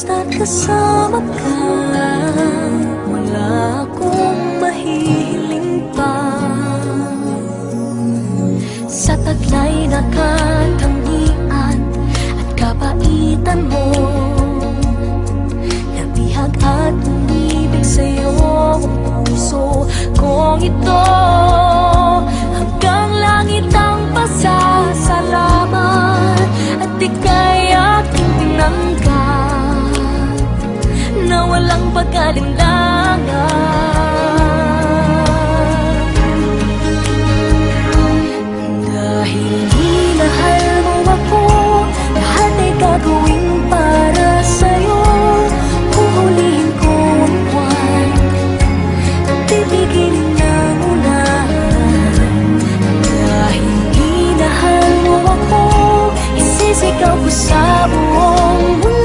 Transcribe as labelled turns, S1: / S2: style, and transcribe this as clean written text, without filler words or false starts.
S1: Basta't kasama ka, wala akong mahihiling pa. Sa taglay na katangian at kabaitan mo, nabihag at umibig sa'yo ang puso kong ito. Hanggang langit ang pasasalamat at ika'y aking tinanggap na walang pag-alinlangan. Dahil minahal mo ako, lahat ay gagawin para sa'yo. Huhulihin ko ang buwan at titigilin ng ulan. Dahil minahal mo ako, isisigaw ko sa buong mundo.